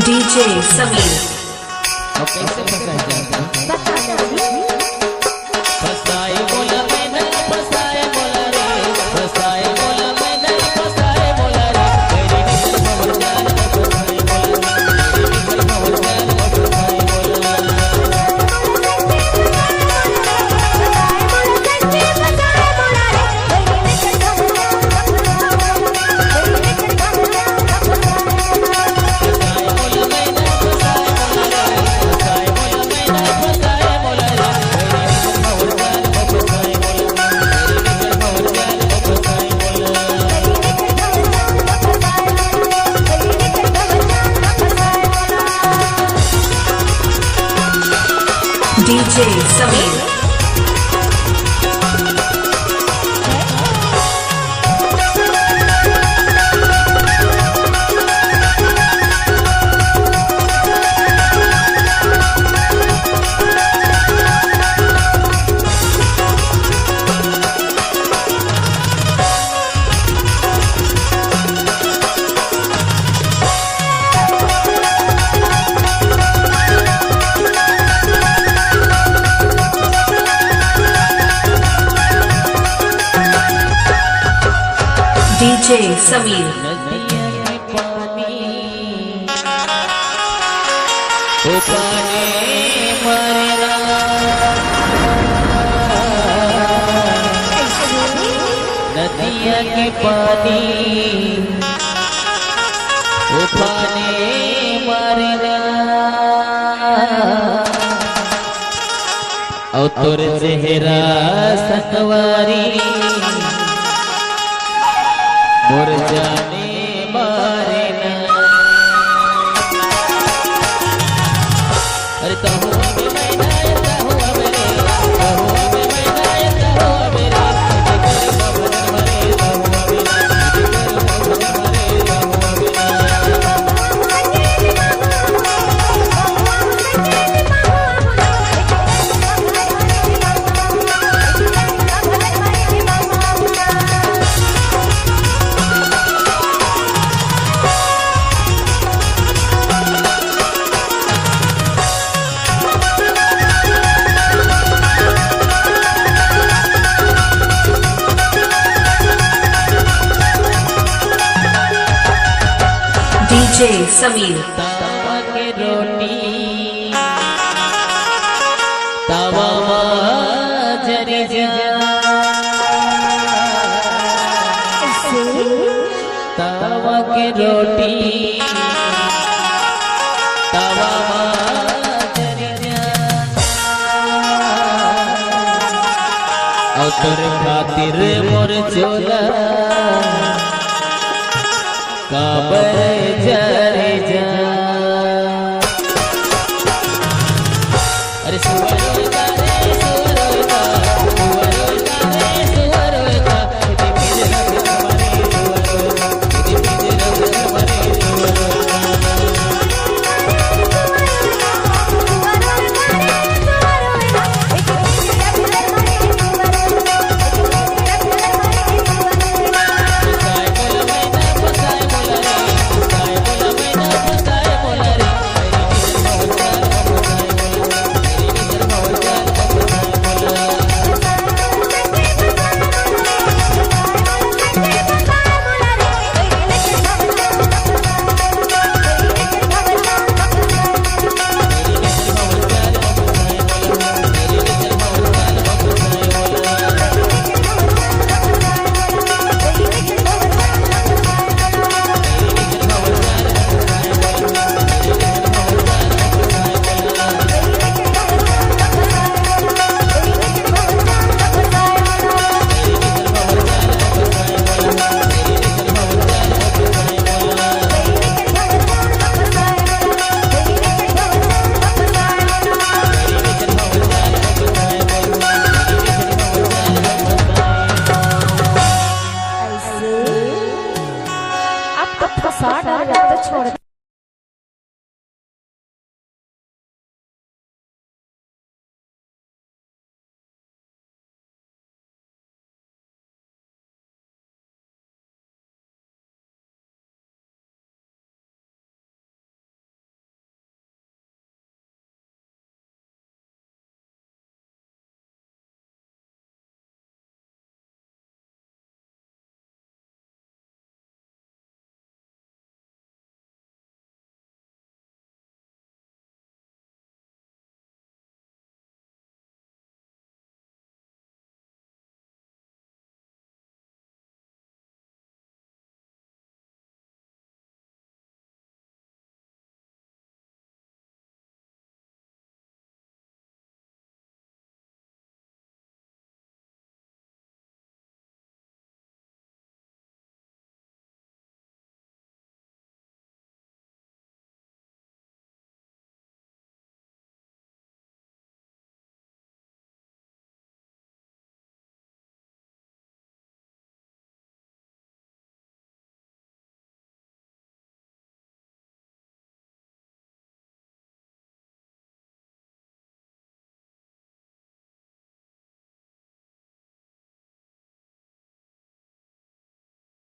DJ Sameer DJ Sameer DJ Sameer नदिया के पानी उफाने मारना और तोर चेहरा सतवारी मोर जाने मारना। अरे तो हुआ भी मैना ऐसा हुआ मेरे, तो हुआ भी मैना ऐसा हुआ मेरे, तुझे कर बबन मरे तो हुआ बिना, तुझे कर बबन मरे तो हुआ बिना। डीजे समीर तावा के रोटी तावा जरी जा, तावा के रोटी तावा जरी जा, और तोर खातिर मोर चोला काबर जरे जा। अरे